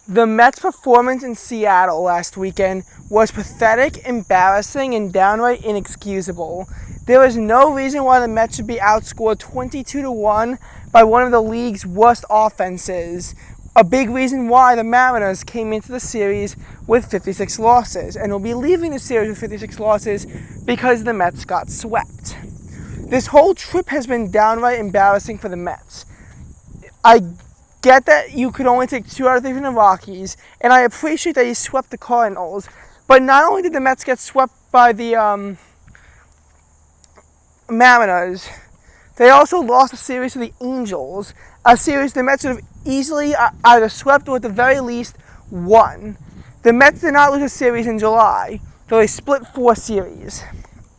The Mets' performance in Seattle last weekend was pathetic, embarrassing, and downright inexcusable. There was no reason why the Mets should be outscored 22-1 by one of the league's worst offenses. A big reason why the Mariners came into the series with 56 losses and will be leaving the series with 56 losses because the Mets got swept. This whole trip has been downright embarrassing for the Mets. I get that you could only take 2 out of 3 from the Rockies, and I appreciate that you swept the Cardinals, but not only did the Mets get swept by the Mariners, they also lost a series to the Angels, a series the Mets would have easily either swept or at the very least won. The Mets did not lose a series in July, though they split 4 series.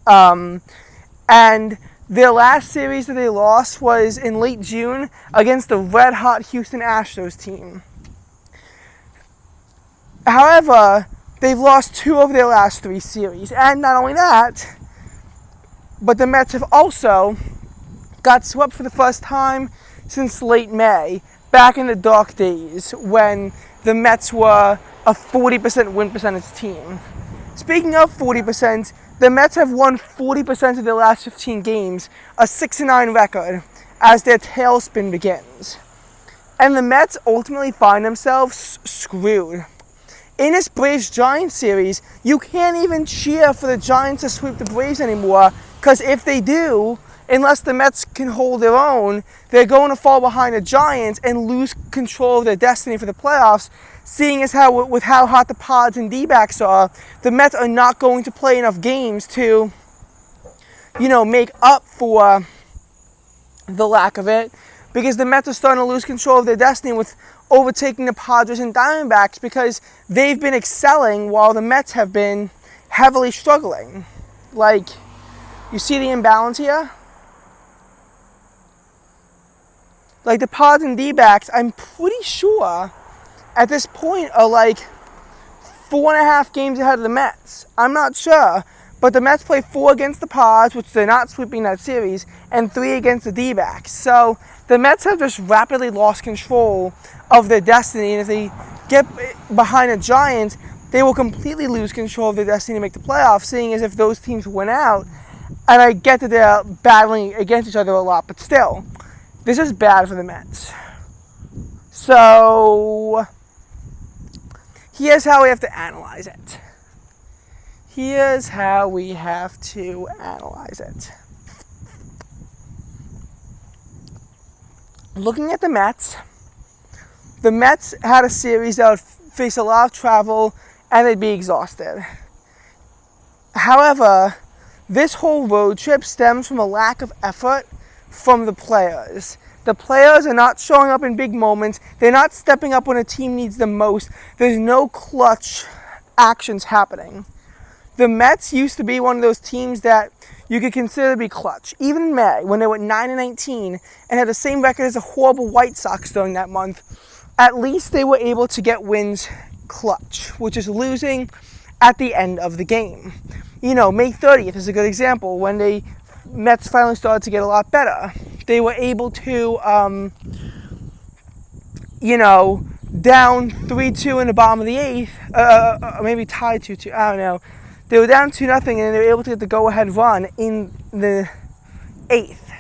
And their last series that they lost was in late June against the red-hot Houston Astros team. However, they've lost 2 of their last 3 series. And not only that, but the Mets have also got swept for the first time since late May, back in the dark days when the Mets were a 40% win percentage team. Speaking of 40%, the Mets have won 40% of their last 15 games, a 6-9 record, as their tailspin begins. And the Mets ultimately find themselves screwed. In this Braves-Giants series, you can't even cheer for the Giants to sweep the Braves anymore, because if they do, unless the Mets can hold their own, they're going to fall behind the Giants and lose control of their destiny for the playoffs, seeing as how with how hot the Pods and D-backs are, the Mets are not going to play enough games to, make up for the lack of it, because the Mets are starting to lose control of their destiny with overtaking the Padres and Diamondbacks because they've been excelling while the Mets have been heavily struggling. Like, you see the imbalance here? Like, the Pods and D-backs, I'm pretty sure at this point are like 4.5 games ahead of the Mets. I'm not sure, but the Mets play 4 against the Pods, which they're not sweeping that series, and 3 against the D-backs. So the Mets have just rapidly lost control of their destiny, and if they get behind the Giants, they will completely lose control of their destiny to make the playoffs, seeing as if those teams win out. And I get that they're battling against each other a lot, but still, this is bad for the Mets. So here's how we have to analyze it. Looking at the Mets had a series that would face a lot of travel and they'd be exhausted. However, this whole road trip stems from a lack of effort from the players. The players are not showing up in big moments. They're not stepping up when a team needs them most. There's no clutch actions happening. The Mets used to be one of those teams that you could consider to be clutch. Even in May, when they were 9-19 and had the same record as the horrible White Sox during that month, at least they were able to get wins clutch, which is losing at the end of the game. May 30th is a good example when the Mets finally started to get a lot better. They were able to, down 3-2 in the bottom of the 8th, maybe tied 2-2, I don't know. They were down 2-0 and they were able to get the go-ahead run in the 8th.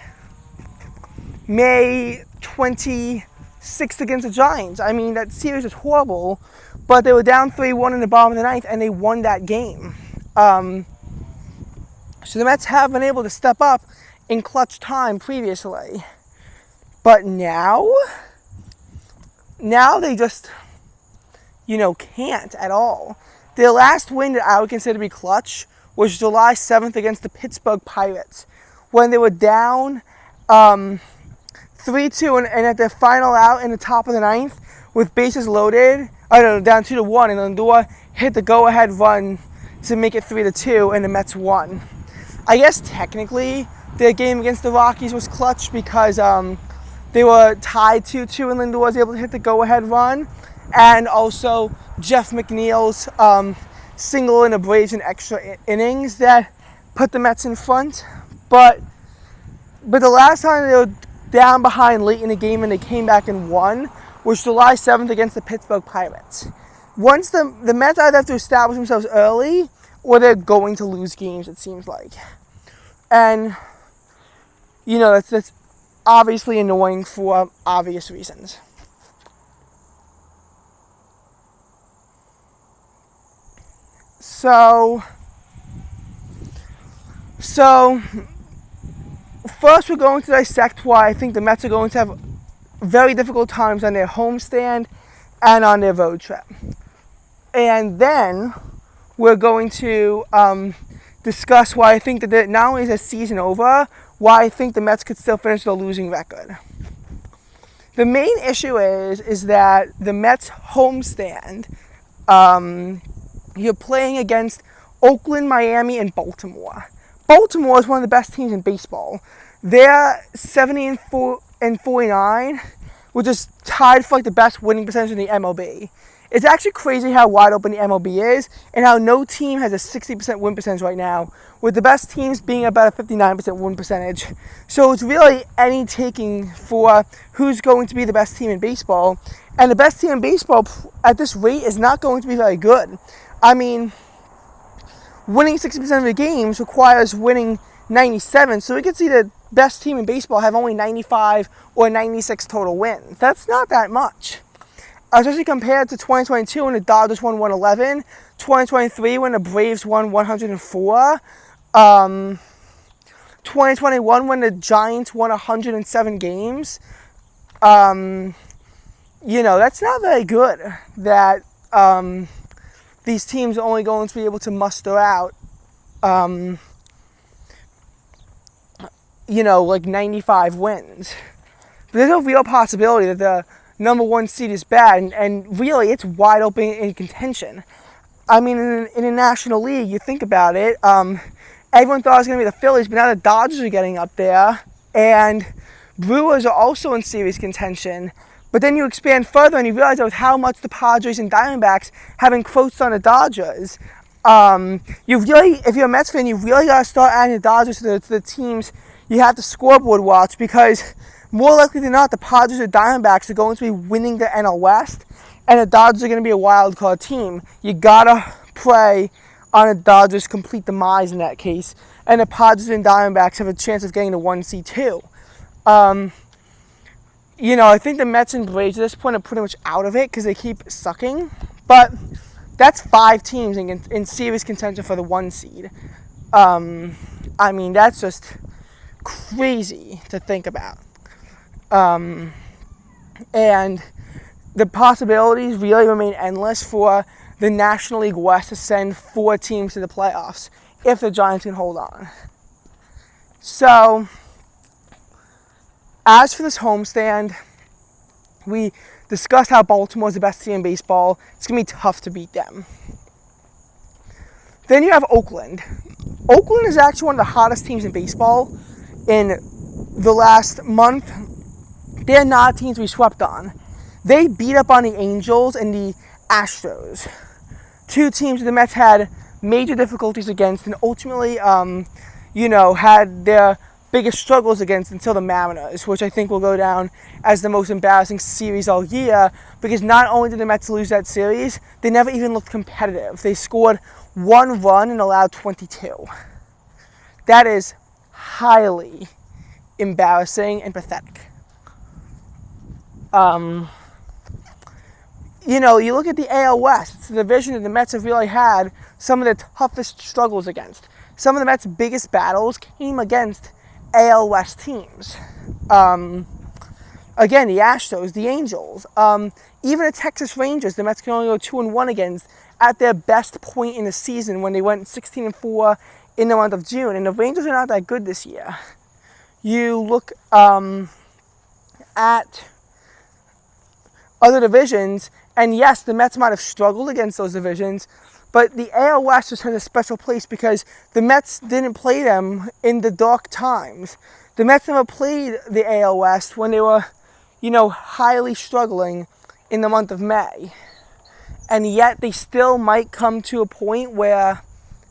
May 26th against the Giants. I mean, that series was horrible, but they were down 3-1 in the bottom of the 9th and they won that game. So the Mets have been able to step up in clutch time previously. But now they just, can't at all. Their last win that I would consider to be clutch was July 7th against the Pittsburgh Pirates, when they were down 3-2 and at their final out in the top of the 9th with bases loaded, down 2-1, and Lindor hit the go-ahead run to make it 3-2, and the Mets won. I guess technically their game against the Rockies was clutch because they were tied 2-2 and Lindor was able to hit the go-ahead run, and also Jeff McNeil's single in the Braves in extra innings that put the Mets in front. But the last time they were down behind late in the game and they came back and won was July 7th against the Pittsburgh Pirates. Once the Mets either have to establish themselves early or they're going to lose games, it seems like. And, you know, that's obviously annoying for obvious reasons. So first we're going to dissect why I think the Mets are going to have very difficult times on their homestand and on their road trip. And then we're going to discuss why I think that not only is the season over, why I think the Mets could still finish the losing record. The main issue is that the Mets homestand, you're playing against Oakland, Miami, and Baltimore. Baltimore is one of the best teams in baseball. They're 70-49, which is tied for like the best winning percentage in the MLB. It's actually crazy how wide open the MLB is and how no team has a 60% win percentage right now, with the best teams being about a 59% win percentage. So it's really any taking for who's going to be the best team in baseball. And the best team in baseball at this rate is not going to be very good. I mean, winning 60% of the games requires winning 97, so we could see the best team in baseball have only 95 or 96 total wins. That's not that much. Especially compared to 2022 when the Dodgers won 111, 2023 when the Braves won 104, 2021 when the Giants won 107 games. You know, that's not very good that these teams are only going to be able to muster out, you know, like 95 wins. But there's no real possibility that the number one seed is bad, and really it's wide open in contention. I mean, in the National League, you think about it, everyone thought it was going to be the Phillies, but now the Dodgers are getting up there, and Brewers are also in serious contention. But then you expand further and you realize that with how much the Padres and Diamondbacks have encroached on the Dodgers, if you're a Mets fan, you really got to start adding the Dodgers to the teams you have to scoreboard watch, because more likely than not, the Padres or Diamondbacks are going to be winning the NL West, and the Dodgers are going to be a wild card team. You gotta pray on the Dodgers' complete demise in that case, and the Padres and Diamondbacks have a chance of getting the 1C too. You know, I think the Mets and Braves at this point are pretty much out of it because they keep sucking, but that's 5 teams in serious contention for the 1 seed. I mean, that's just crazy to think about. And the possibilities really remain endless for the National League West to send 4 teams to the playoffs if the Giants can hold on. So, as for this homestand, we discussed how Baltimore is the best team in baseball. It's going to be tough to beat them. Then you have Oakland. Oakland is actually one of the hottest teams in baseball in the last month. They're not a team to be swept on. They beat up on the Angels and the Astros, 2 teams that the Mets had major difficulties against and ultimately, had their biggest struggles against until the Mariners, which I think will go down as the most embarrassing series all year, because not only did the Mets lose that series, they never even looked competitive. They scored 1 run and allowed 22. That is highly embarrassing and pathetic. You look at the AL West, it's the division that the Mets have really had some of the toughest struggles against. Some of the Mets' biggest battles came against AL West teams. Again, the Astros, the Angels, even the Texas Rangers, the Mets can only go 2-1 against at their best point in the season when they went 16-4 in the month of June. And the Rangers are not that good this year. You look at other divisions, and yes, the Mets might have struggled against those divisions, but the AL West just has a special place because the Mets didn't play them in the dark times. The Mets never played the AL West when they were, highly struggling in the month of May. And yet they still might come to a point where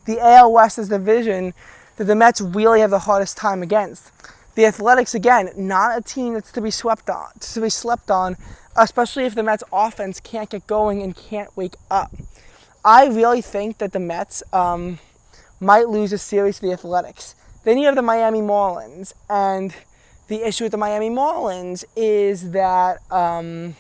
the AL West is the division that the Mets really have the hardest time against. The Athletics, again, not a team that's to be slept on especially if the Mets offense can't get going and can't wake up. I really think that the Mets might lose a series to the Athletics. Then you have the Miami Marlins, and the issue with the Miami Marlins is that the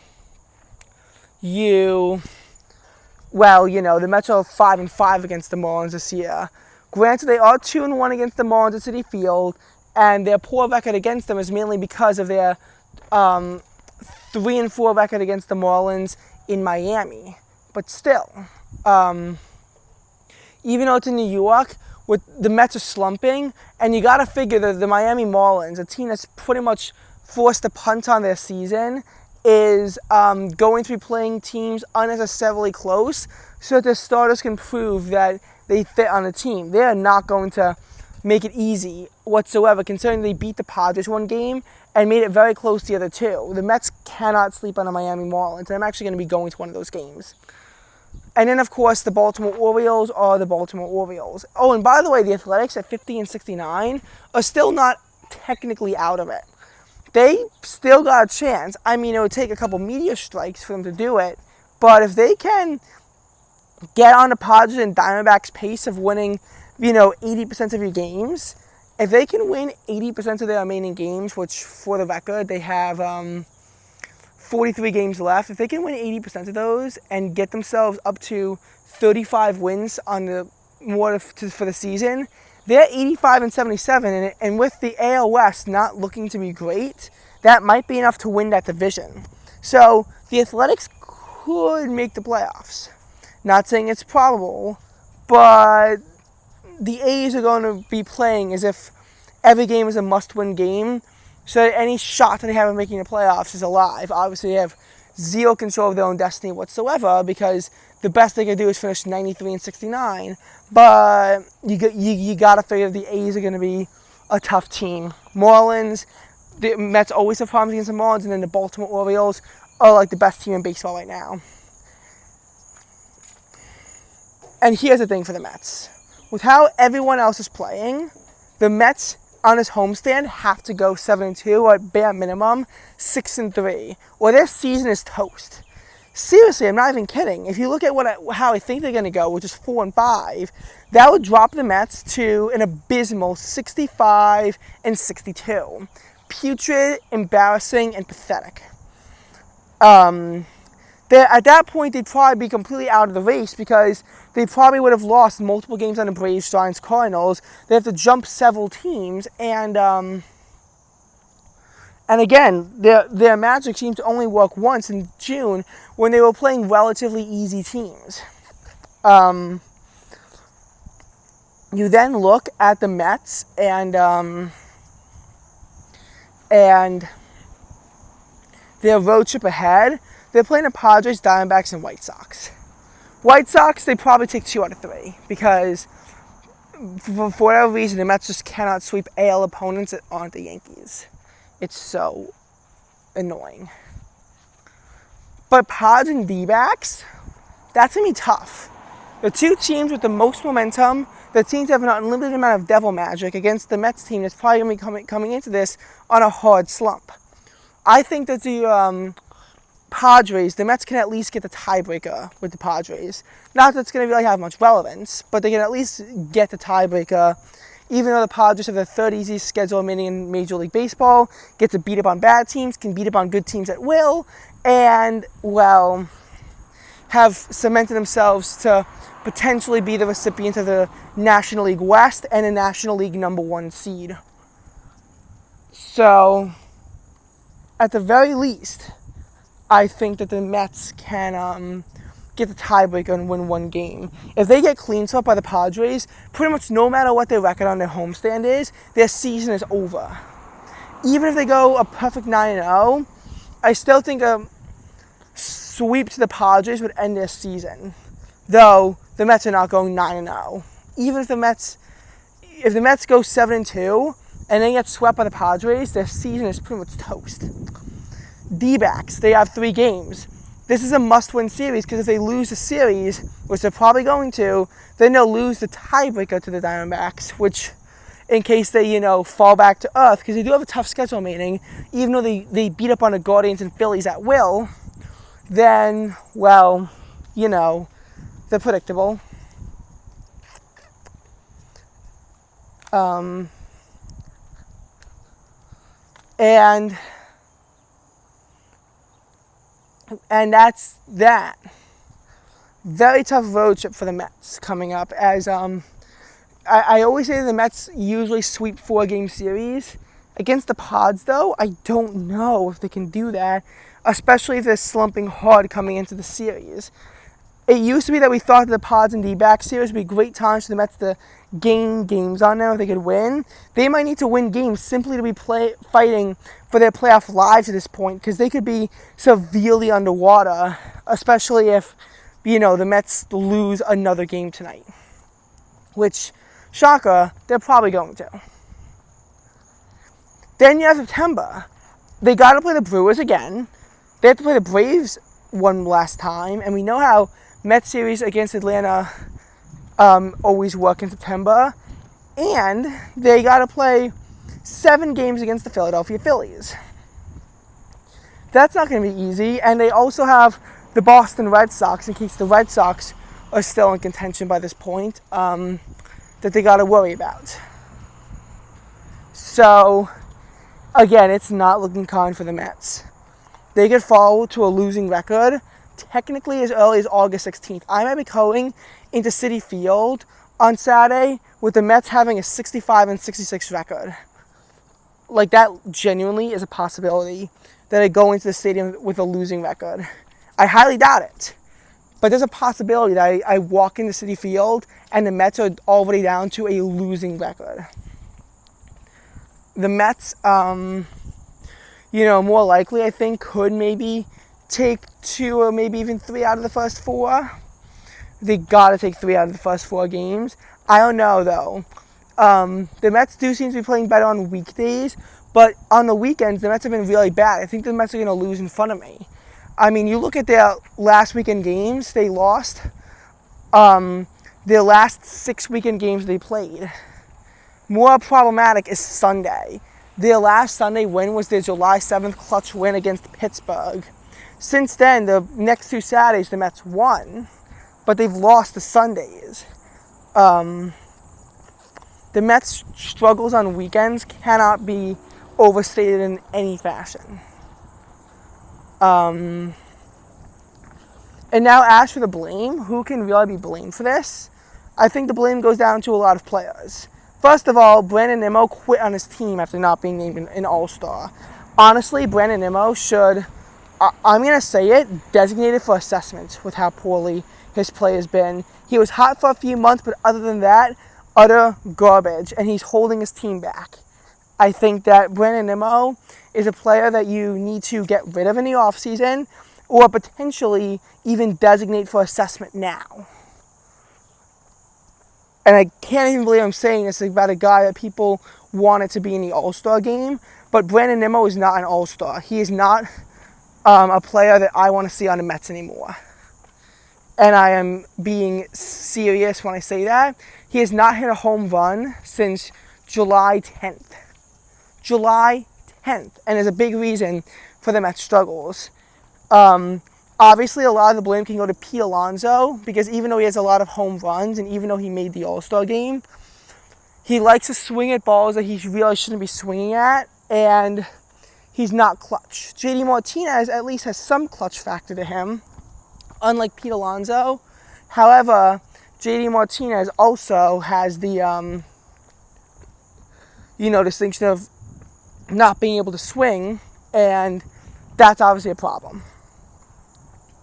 Mets are 5-5 against the Marlins this year. Granted, they are 2-1 against the Marlins at Citi Field, and their poor record against them is mainly because of their 3-4 record against the Marlins in Miami. But still, even though it's in New York, with the Mets are slumping, and you got to figure that the Miami Marlins, a team that's pretty much forced to punt on their season, is going to be playing teams unnecessarily close so that their starters can prove that they fit on the team. They are not going to make it easy whatsoever, considering they beat the Padres one game and made it very close to the other two. The Mets cannot sleep on the Miami Marlins, and I'm actually going to be going to one of those games. And then, of course, the Baltimore Orioles are the Baltimore Orioles. Oh, and by the way, the Athletics at 50-69 are still not technically out of it. They still got a chance. I mean, it would take a couple media strikes for them to do it. But if they can get on the Padres and Diamondbacks pace of winning, 80% of your games, if they can win 80% of their remaining games, which, for the record, they have 43 games left. If they can win 80% of those and get themselves up to 35 wins on the for the season, they're 85-77, and with the AL West not looking to be great, that might be enough to win that division. So the Athletics could make the playoffs. Not saying it's probable, but the A's are going to be playing as if every game is a must-win game, so that any shot that they have of making the playoffs is alive. Obviously, they have zero control of their own destiny whatsoever, because the best they can do is finish 93-69. But you got to figure the A's are going to be a tough team. Marlins, the Mets always have problems against the Marlins, and then the Baltimore Orioles are like the best team in baseball right now. And here's the thing for the Mets. With how everyone else is playing, the Mets on his homestand have to go 7-2, or at bare minimum 6-3, or their season is toast. Seriously, I'm not even kidding. If you look at how I think they're going to go, which is 4-5, that would drop the Mets to an abysmal 65-62. Putrid, embarrassing, and pathetic. At that point, they'd probably be completely out of the race, because they probably would have lost multiple games on the Braves, Giants, Cardinals. They have to jump several teams, and again, their magic seemed to only work once in June when they were playing relatively easy teams. You then look at the Mets and their road trip ahead. They're playing the Padres, Diamondbacks, and White Sox. White Sox, they probably take 2 out of 3, because for whatever reason, the Mets just cannot sweep AL opponents that aren't the Yankees. It's so annoying. But Padres and D-backs, that's going to be tough. The two teams with the most momentum, the teams that have an unlimited amount of devil magic against the Mets team that's probably going to be coming into this on a hard slump. I think that the Padres, the Mets can at least get the tiebreaker with the Padres. Not that it's going to really have much relevance, but they can at least get the tiebreaker, even though the Padres have the third easiest schedule remaining in Major League Baseball, get to beat up on bad teams, can beat up on good teams at will, and, have cemented themselves to potentially be the recipient of the National League West and the National League #1 seed. So, at the very least, I think that the Mets can get the tiebreaker and win one game. If they get clean swept by the Padres, pretty much no matter what their record on their homestand is, their season is over. Even if they go a perfect 9-0, I still think a sweep to the Padres would end their season. Though the Mets are not going 9-0. Even if the Mets go 7-2 and then get swept by the Padres, their season is pretty much toast. D-backs, they have 3 games. This is a must-win series, because if they lose the series, which they're probably going to, then they'll lose the tiebreaker to the Diamondbacks, which, in case they, fall back to earth, because they do have a tough schedule remaining, even though they beat up on the Guardians and Phillies at will, then, well, you know, they're predictable. And that's that. Very tough road trip for the Mets coming up. As I always say the Mets usually sweep 4-game series. Against the Pods, though, I don't know if they can do that, especially if they're slumping hard coming into the series. It used to be that we thought the Pods and D-back series would be great times for the Mets to gain games on them if they could win. They might need to win games simply to be fighting for their playoff lives at this point, because they could be severely underwater, especially if, you know, the Mets lose another game tonight. Which, shocker, they're probably going to. Then you have September. They got to play the Brewers again. They have to play the Braves one last time. And we know how Mets series against Atlanta always work in September. And they got to play 7 games against the Philadelphia Phillies. That's not going to be easy. And they also have the Boston Red Sox, in case the Red Sox are still in contention by this point, that they got to worry about. So, again, it's not looking kind for the Mets. They could fall to a losing record technically as early as August 16th. I might be going into Citi Field on Saturday with the Mets having a 65-66 record. Like, that genuinely is a possibility that I go into the stadium with a losing record. I highly doubt it. But there's a possibility that I walk into Citi Field and the Mets are already down to a losing record. The Mets, more likely, I think, could maybe take 2 or maybe even 3 out of the first 4. They got to take 3 out of the first 4 games. I don't know, though. The Mets do seem to be playing better on weekdays, but on the weekends, the Mets have been really bad. I think the Mets are going to lose in front of me. I mean, you look at their last weekend games, they lost. Their last 6 weekend games they played. More problematic is Sunday. Their last Sunday win was their July 7th clutch win against Pittsburgh. Since then, the next 2 Saturdays, the Mets won, but they've lost the Sundays. The Mets' struggles on weekends cannot be overstated in any fashion. And now as for the blame, who can really be blamed for this? I think the blame goes down to a lot of players. First of all, Brandon Nimmo quit on his team after not being named an All-Star. Honestly, Brandon Nimmo should, I'm going to say it, designated for assessment with how poorly his play has been. He was hot for a few months, but other than that, utter garbage, and he's holding his team back. I think that Brandon Nimmo is a player that you need to get rid of in the offseason, or potentially even designate for assessment now. And I can't even believe I'm saying this about a guy that people wanted to be in the All-Star game, but Brandon Nimmo is not an All-Star. He is not a player that I want to see on the Mets anymore. And I am being serious when I say that. He has not hit a home run since July 10th. July 10th. And is a big reason for the Mets' struggles. Obviously, a lot of the blame can go to Pete Alonso, because even though he has a lot of home runs and even though he made the All-Star game, he likes to swing at balls that he really shouldn't be swinging at, and he's not clutch. JD Martinez at least has some clutch factor to him, unlike Pete Alonso. However, JD Martinez also has the, distinction of not being able to swing, and that's obviously a problem.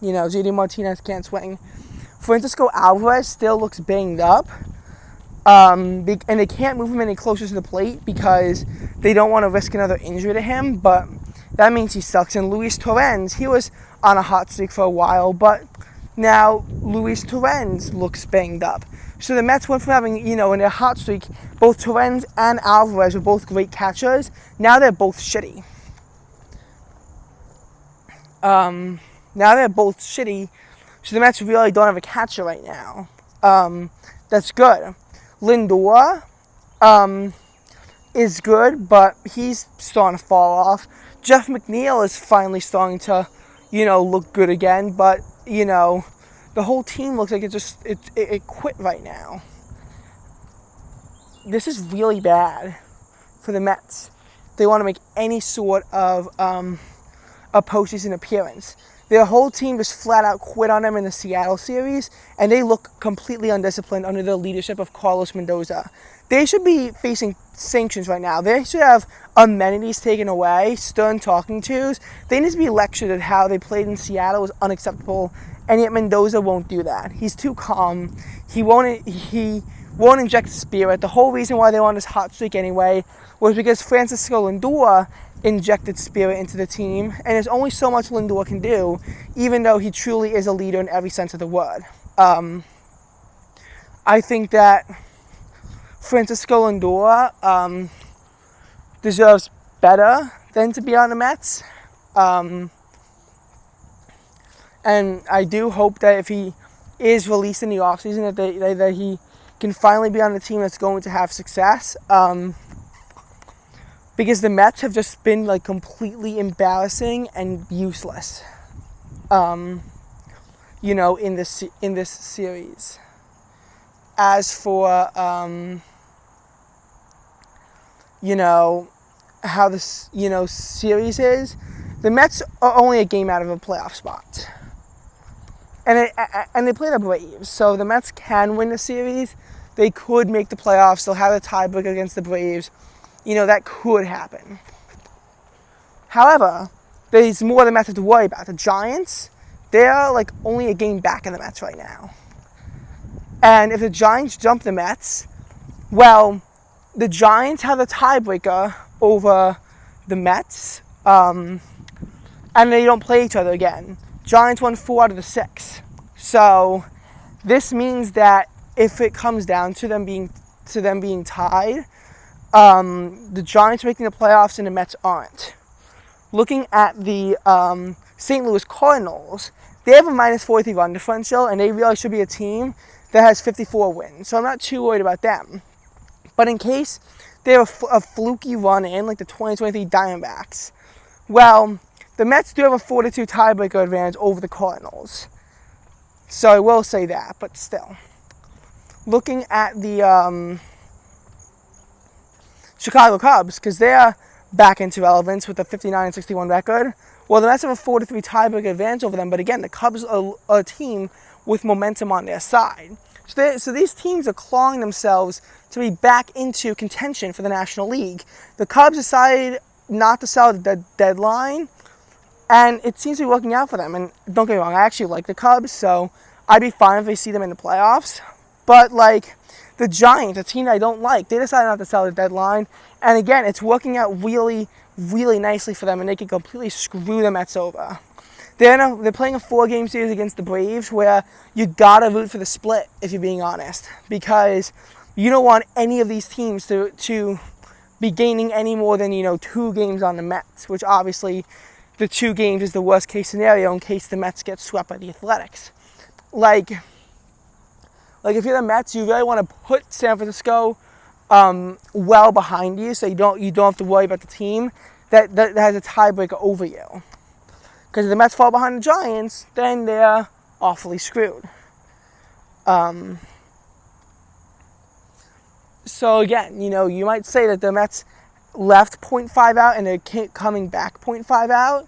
JD Martinez can't swing. Francisco Alvarez still looks banged up. And they can't move him any closer to the plate because they don't want to risk another injury to him. But that means he sucks. And Luis Torrens, he was on a hot streak for a while. But now Luis Torrens looks banged up. So the Mets went from having, in their hot streak, both Torrens and Alvarez were both great catchers. Now they're both shitty. Now they're both shitty, so the Mets really don't have a catcher right now. That's good. Lindor is good, but he's starting to fall off. Jeff McNeil is finally starting to, look good again. But, the whole team looks like it quit right now. This is really bad for the Mets. They want to make any sort of a postseason appearance. Their whole team just flat out quit on them in the Seattle series, and they look completely undisciplined under the leadership of Carlos Mendoza. They should be facing sanctions right now. They should have amenities taken away, stern talking tos. They need to be lectured at how they played in Seattle was unacceptable, and yet Mendoza won't do that. He's too calm. He won't inject spirit. The whole reason why they were on this hot streak anyway was because Francisco Lindor injected spirit into the team, and there's only so much Lindor can do, even though he truly is a leader in every sense of the word. I think that Francisco Lindor deserves better than to be on the Mets. And I do hope that if he is released in the offseason, that he can finally be on a team that's going to have success. Because the Mets have just been completely embarrassing and useless, in this series. As for how this series is, the Mets are only a game out of a playoff spot, and they play the Braves, so the Mets can win the series. They could make the playoffs. They'll have a tiebreaker against the Braves. That could happen. However, there's more the Mets have to worry about. The Giants, they're only a game back in the Mets right now. And if the Giants jump the Mets, well, the Giants have a tiebreaker over the Mets, and they don't play each other again. Giants won 4 out of the 6. So this means that if it comes down to them being tied, the Giants are making the playoffs and the Mets aren't. Looking at the St. Louis Cardinals, they have a minus 43 run differential, and they really should be a team that has 54 wins. So I'm not too worried about them. But in case they have a fluky run in, like the 2023 Diamondbacks, well, the Mets do have a 4-2 tiebreaker advantage over the Cardinals. So I will say that, but still. Looking at the Chicago Cubs, because they're back into relevance with a 59-61 record. Well, the Mets have a 4-3 tiebreaker advantage over them, but again, the Cubs are a team with momentum on their side. So these teams are clawing themselves to be back into contention for the National League. The Cubs decided not to sell at the deadline, and it seems to be working out for them. And don't get me wrong, I actually like the Cubs, so I'd be fine if they see them in the playoffs. But the Giants, a team that I don't like, they decided not to sell at the deadline. And again, it's working out really, really nicely for them, and they can completely screw the Mets over. They're playing a 4-game series against the Braves where you gotta root for the split, if you're being honest, because you don't want any of these teams to be gaining any more than 2 games on the Mets, which obviously the 2 games is the worst case scenario in case the Mets get swept by the Athletics. If you're the Mets, you really want to put San Francisco well behind you, so you don't have to worry about the team that has a tiebreaker over you. Because if the Mets fall behind the Giants, then they're awfully screwed. So again, you might say that the Mets left 0.5 out and they're coming back 0.5 out.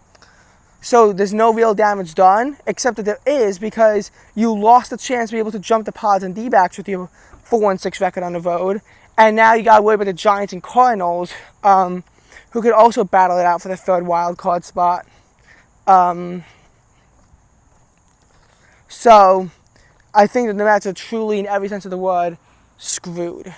So there's no real damage done, except that there is, because you lost a chance to be able to jump the Pods and D-backs with your 4-6 record on the road. And now you got to worry about the Giants and Cardinals, who could also battle it out for the 3rd wild card spot. So I think that the Mets are truly, in every sense of the word, screwed.